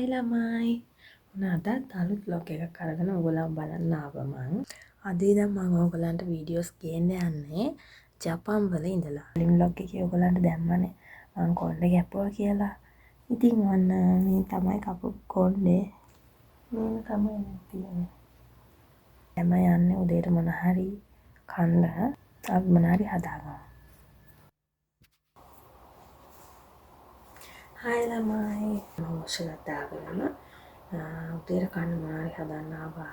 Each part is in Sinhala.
හයි ළමයි. ඔන්න අදත් අලුත් vlog එකක් අරගෙන ඔයගොල්ලන් බලන්න ආවා මං. අද ඉඳන් මම ඔයගොල්ලන්ට වීඩියෝස් ගේන්න යන්නේ ජපන් වල ඉඳලා. කලින් vlog එකේ ඔයගොල්ලන්ට දැම්මනේ මං කොණ්ඩේ කැපුවා කියලා. ඉතින් ඔන්න මේ තමයි කපු කොණ්ඩේ. මේක තමයි තියෙන්නේ. එම යන්නේ උදේට මොන හරි කන්න අපි මොන හරි හදාගමු. හයි ළමයි. මම ඔෂලත් දාගෙන උදේට කන්න මොන හරි හදන්න ආවා.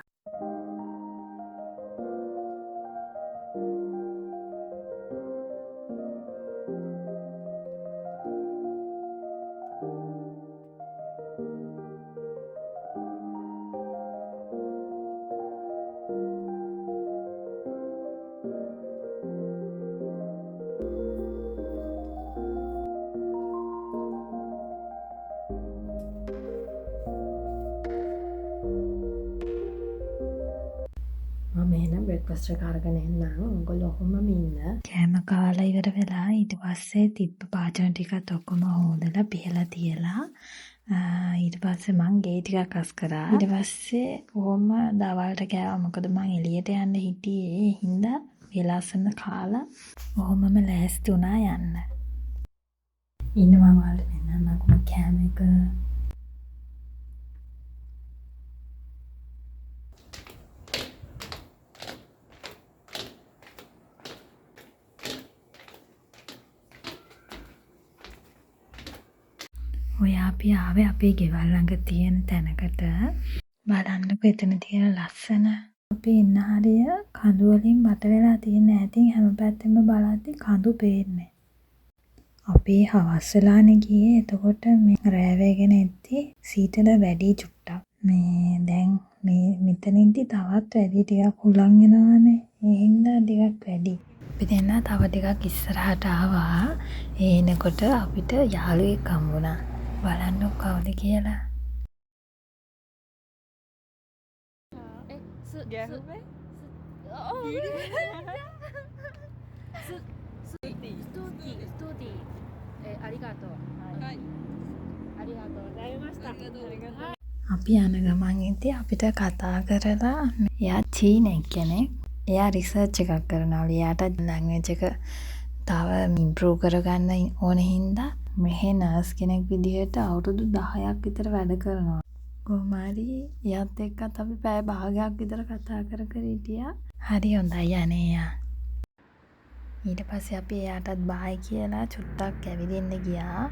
මම එහෙනම් බ්‍රෙක්ෆාස්ට් එක අරගෙන එන්නම්. ඔයගොල්ලෝ ඔහොමම ඉන්න. කෑම කාලා ඉවර වෙලා ඊට පස්සේ තිබ්බ පාචන ටිකත් ඔක්කොම හොදලා පිහලා තියලා ඊට පස්සේ මං ගේ ටිකක් අස් කරා. ඊට පස්සේ කොහොම දවල්ට කෑවා. මොකද මං එළියට යන්න හිටියේ. ඒ හින්දා වෙලාසන කාලා ඔහොමම ලෑස්ති වුණා යන්න. ඉන්නවා වල වෙනම කෑම එක ඔය අපි ආවේ අපේ ගෙවල් ළඟ තියෙන තැනකට. බලන්නකො එතන තියෙන ලස්සන. අපි ඉන්න හරිය කඳු වලින් බට වෙලා තියෙන ඈතින් හැම පැත්තෙම බලද්දි කඳු පේන්නේ. අපි හවස් වෙලානේ ගියේ. එතකොට මේ රෑ වේගෙන එද්දි සීතල වැඩි චුට්ටක්. මේ දැන් මේ මෙතනින්දි තවත් වැඩි ටිකක් උලන් වෙනවානේ. ඒ හින්දා ටිකක් වැඩි. අපි දෙන්න තව ටිකක් ඉස්සරහට ආවා. ඒ එනකොට අපිට යාළුවෙක් හම්බුණා. බලන්න කවුද කියලා. අපි යන ගමන් ඉතින් අපිට කතා කරලා එයා චීනෙක් කෙනෙක්. එයා රිසර්ච් එකක් කරනවලු. එයාට ලැන්ග්වේජ් එක තව ඉම්ප්‍රූව් කරගන්න ඕන හින්දා මෙහෙ නර්ස් කෙනෙක් විදිහට අවුරුදු 10ක් විතර වැඩ කරනවා. කොහොම හරි එයාත් එක්කත් අපි පැය භාගයක් විතර කතා කර හිටියා. හරි හොඳයි අනේ යා. ඊට පස්සේ අපි එයාටත් බායි කියලා චුට්ටක් ඇවිදින්න ගියා.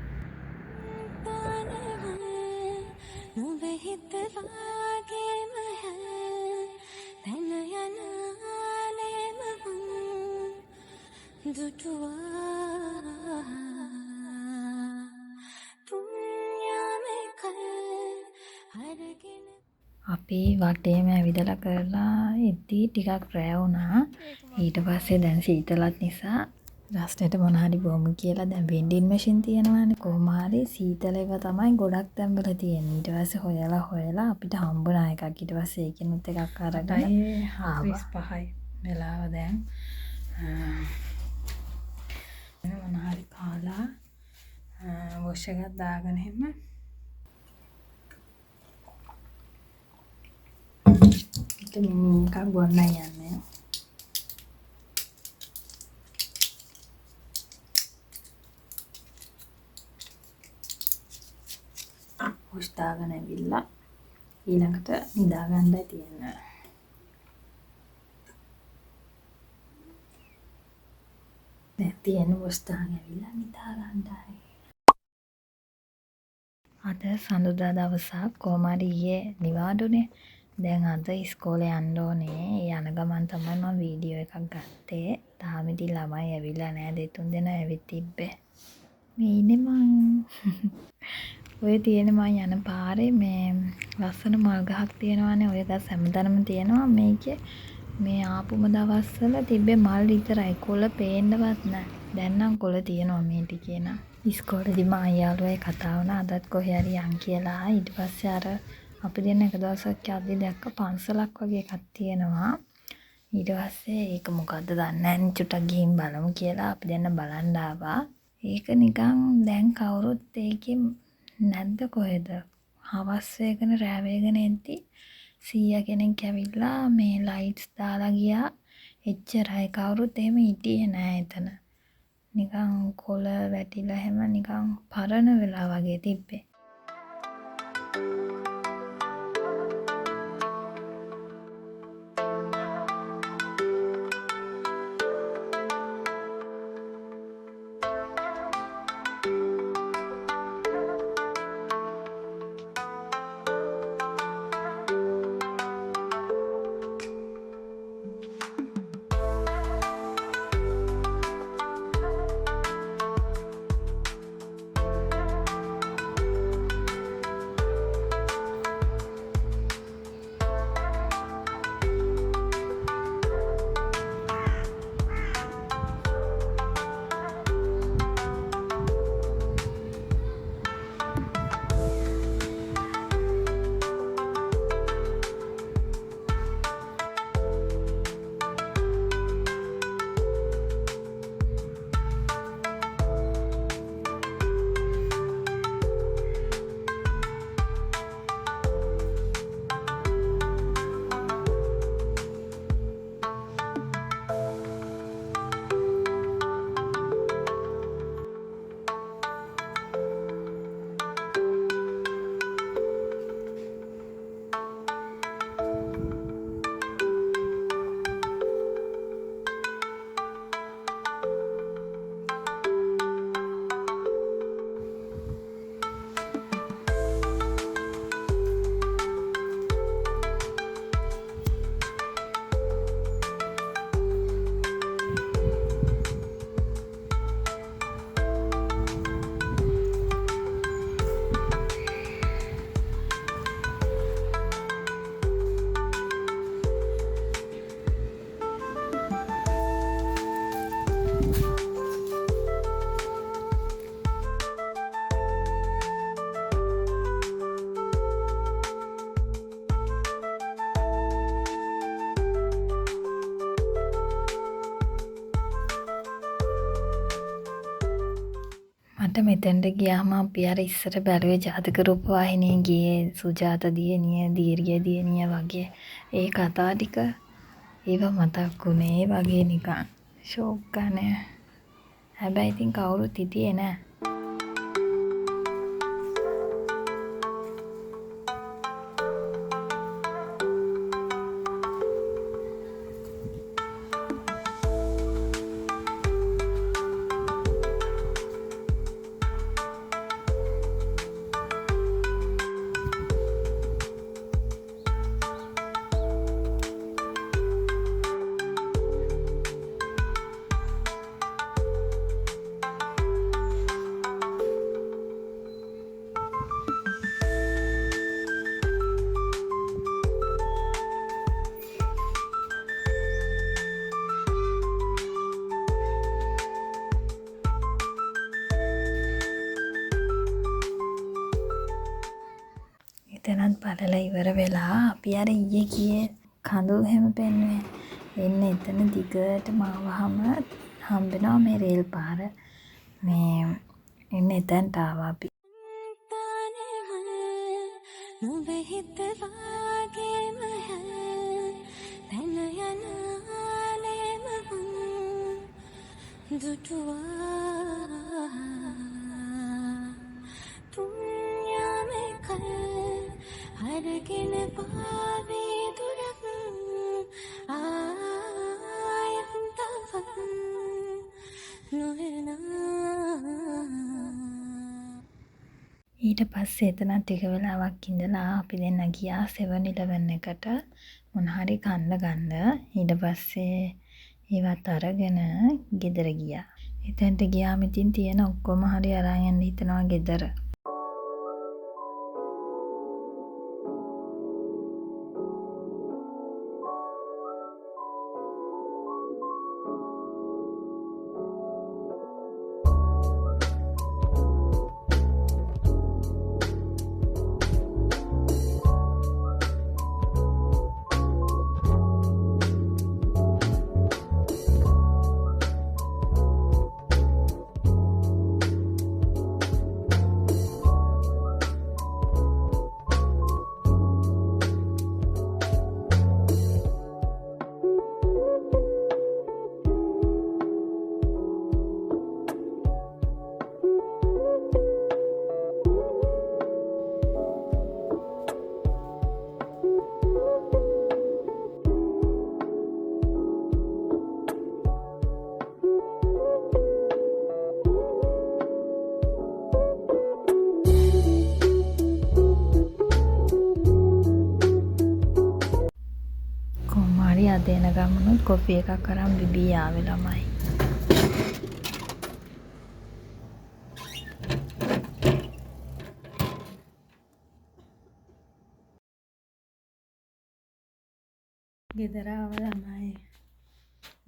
අපි වටේම ඇවිදලා කරලා ඉද්දි ටිකක් රෑ වුණා. ඊට පස්සේ දැන් සීතලත් නිසා රස්ටේට මොන හරි බොමු කියලා දැන් වෙන්ඩින් මැෂින් තියෙනවානේ. කොහොම හරි සීතල ඒවා තමයි ගොඩක් තැන්වල තියෙන්නේ. ඊට පස්සේ හොයලා අපිට හම්බුණා එකක්. ඊට පස්සේ ඒකිනුත් එකක් අරගෙන 4:05යි වෙලාව දැන්. මොන හරි කාලා වොෂ් එකක් දාගෙන එහෙම එකක් බොන්න යන්නේ. වොෂ් දාගෙන ඇවිල්ලා ඊළඟට නිදා ගන්නයි තියෙන්නේ. දැන් තියෙන වොෂ් දාගෙන ඇවිල්ලා නිදා ගන්නයි. අද සඳුදා දවසක් කොහොම හරි ඊයේ නිවාඩුනේ. දැන් අද ඉස්කෝලේ යන්න ඕනේ. ඒ යන ගමන් තමයි මම වීඩියෝ එකක් ගත්තේ. තාම ඉතින් ළමයි ඇවිල්ලා නැහැ. දෙතුන් දෙනා ඇවිත් තිබ්බේ. මේ ඉන්නේ මං. ඔය තියෙන මං යන පාරේ මේ ලස්සන මල් ගහක් තියෙනවානේ. ඔය ගස් හැමතැනම තියෙනවා. මේකේ මේ ආපුම දවස්වල තිබ්බේ මල් විතරයි. කොළ පේන්නවත් නැහැ. දැන් නම් කොළ තියෙනවා මේ ටිකේ නම්. ඉස්කෝලේදී මම අයියාළුවයි කතා වුණා. අදත් කොහේ හරි යන් කියලා. ඊට පස්සේ අර අපි දෙන්න එක දවසක් යද්දි දැක්ක පන්සලක් වගේ එකක් තියෙනවා. ඊට පස්සේ ඒක මොකද්ද දන්නේ නැහැ. චුට්ටක් ගිහින් බලමු කියලා අපි දෙන්න බලන්න ආවා. ඒක නිකන් දැන් කවුරුත් ඒකේ නැද්ද කොහෙද? හවස් වේගෙන රෑ වේගෙන එද්දි සීයා කෙනෙක් ඇවිල්ලා මේ ලයිට්ස් දාලා ගියා. එච්චරයි කවුරුත් එහෙම හිටියේ නෑ එතන. නිකන් කොළ වැටිලා හැම නිකන් පරණ වෙලා වගේ තිබ්බේ. මට මෙතෙන්ට ගියාම අපි අර ඉස්සර බැලුවේ ජාතක රූප වාහිනියේ ගියේ සුජාත දියණිය, දීර්ඝ දියණිය වගේ ඒ කතා ටික ඒව මතක් වුණේ වගේ නිකන් ෂෝක් ගන්න. හැබැයි ඉතින් කවුරුත් හිටියේ නෑ. එතනත් බලලා ඉවර වෙලා අපි අර ඊයේ ගියේ කඳු හැම පෙන්නුවේ. එන්න එතන දිගටම ආවහම හම්බෙනවා මේ රේල් පාර. මේ එන්න එතනට ආවා අපි. අරගෙන පාවේ දුරක් ආයන්තව ඊට පස්සේ එතන ටික වෙලාවක් ඉඳලා අපි දෙන්න ගියා 7-Eleven එකට මොන හරි කන්න ගන්න. ඊට පස්සේ ඒවත් අරගෙන ගෙදර ගියා. එතනට ගියාම ඉතින් තියෙන ඔක්කොම හරි අරන් යන්න හිතනවා ගෙදර. එන ගමනුත් කොෆි එකක් අරන් බිබී ආවේ ළමයි. ගෙදර ආව ළමයි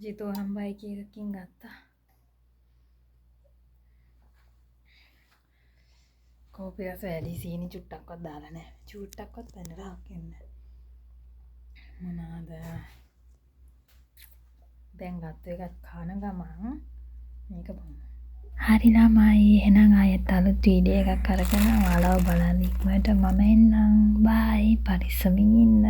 ජිතෝ හම්බයි එකකින් ගත්තා. කෝපි රස වැඩි සීනි චුට්ටක්වත් දාලා නැහැ. චුට්ටක්වත් පැනලා හක්කන්නේ. මොනවාද? දැන් ගත්ත එකත් කන ගමන් මේක බොමු. හරි ළමයි එහෙනම් ආයෙත් අලුත් වීඩියෝ එකක් අරගෙන ඔයාලව බලන්න ඉක්මනට මම එන්නම්. බයි පරිස්සමින් ඉන්න.